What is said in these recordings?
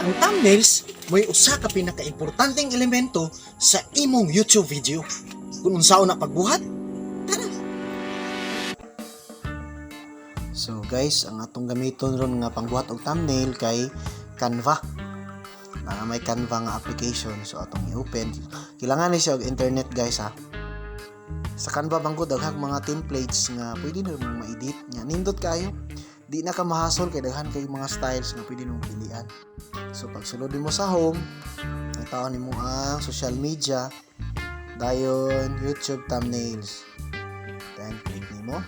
Ang thumbnails mo'y usa ka pinakaimportanteng elemento sa imong YouTube video. Kung unsaon na pagbuhat, tara! So guys, ang atong gamiton ron nga pangbuhat og thumbnail kay Canva. May Canva nga application, so atong i-open. Kailangan ni siya og internet guys ha. Sa Canva bangko daghang mga templates nga pwede na mong ma-edit nya. Nindot kayo. Di na ka mahasol kay daghan kay mga styles nga pwede mong pilian. So pag sulod mo sa home, nataon nimo ang social media, dayon YouTube thumbnails. Then click nimo.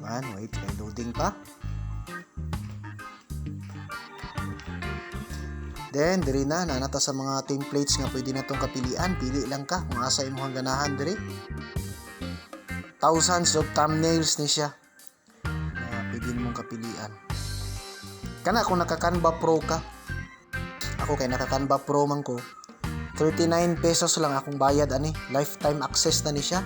Wait, may loading pa. Then diri na nanata sa mga templates nga pwede natong kapilian. Pili lang ka kung asa imong ganahan diri. Thousands of thumbnails ni siya. Pwede mong kapilian. Kana kung naka-Canva Pro ka. Ako kay naka-Canva Pro man ko. 39 pesos lang akong bayad ani. Lifetime access na ni siya.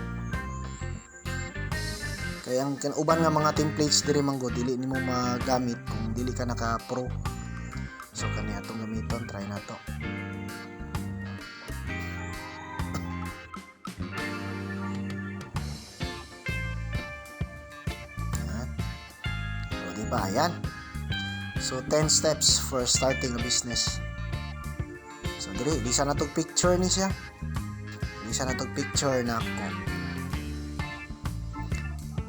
Kaya ang uban nga mga templates diri man go dili nimo magamit kung dili ka naka-Pro. So kani atong gamiton, try na to. So diba, ayan. So 10 steps for starting a business. So diri, lisa na tong picture ni siya. Lisa na tong picture na ako.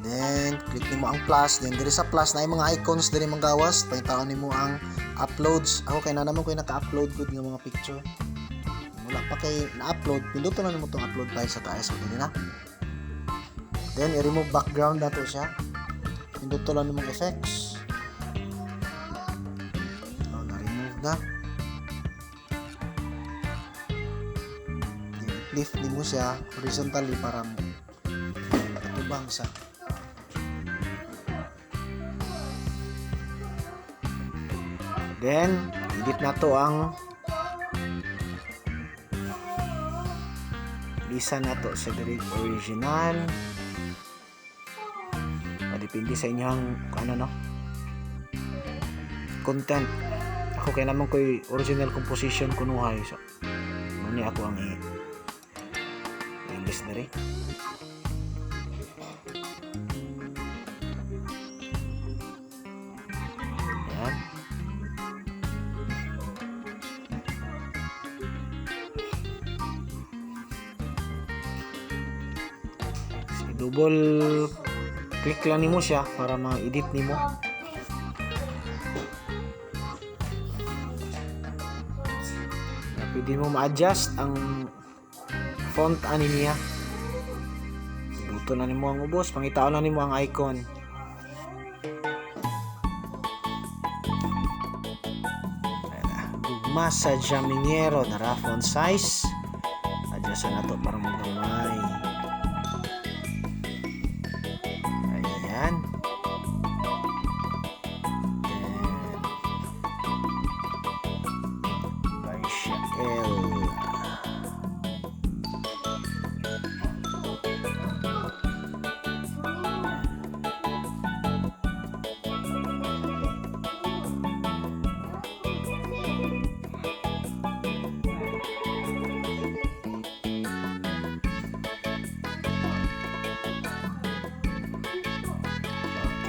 Then click nimo ang plus, then diri sa plus na ay mga icons diri manggawas, pangitaon nimo ang uploads. Ako kay na naman ko naka-upload gud nga mga picture. Wala pa kay na-upload, pinduton na nimo tong upload file sa taas, so dili na. Then i-remove background nato siya. Pinduton lang nimo effects. Oh, na-remove na. Lift nimo siya horizontally para matubang sa. Then, edit na to ang lisa na to sa original. Depende sa inyong ano no content. Ako kay naman ko'y original composition kunuhay. So, muni ako ang i-list na rin. Ayan. Double click lang nimo siya para ma-edit nimo. Pwede mo ma-adjust ang font ani niya. Buto na nimo ang ubos, pangitaon na nimo ang icon. Gugma sa Jaminiero na font size. Adjust na to para magamay.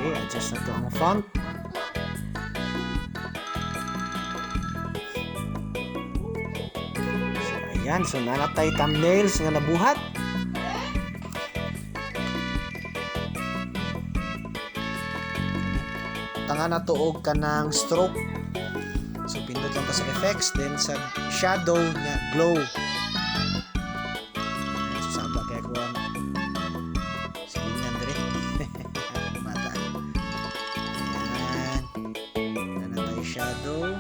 Okay, adjust na to ang font. So, ayan. So, nanatay thumbnails nga nabuhat. Tanga na tuog ka ng stroke. So, pindot lang ka sa effects. Then, sa shadow nga glow. So, saba kaya ko ang silingan diri. Mata. Ayan. Nanatay shadow.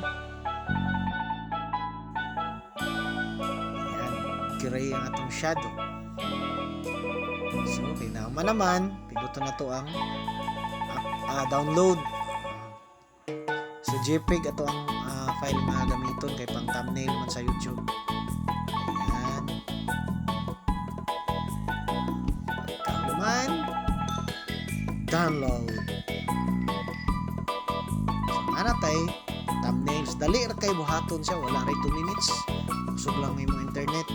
Ayan. Gray ang atong shadow. So, kailangan naman. Pindutan na to ang download. So JPEG ato ang file mga gamiton kay pang thumbnail man sa YouTube. Ayan. Pagka naman download. So, anatay thumbnails. Dali ra kay buhaton siya, wala ray 2 minutes. Usog lang may mga internet.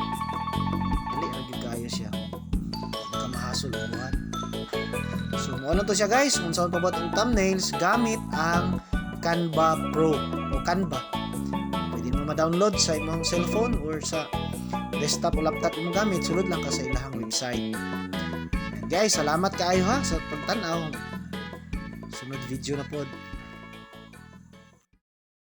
Dali ra gyud kayo siya. Baka mahasol ang buhat. So ano to siya guys, kung saan pabot ang thumbnails gamit ang Canva Pro o Canva. Pwede mo ma-download sa imong cellphone or sa desktop o laptop mo gamit, sulod lang ka sa ilahang website. And guys, salamat kaayo ha sa pagtan-aw. Sunod video na pod.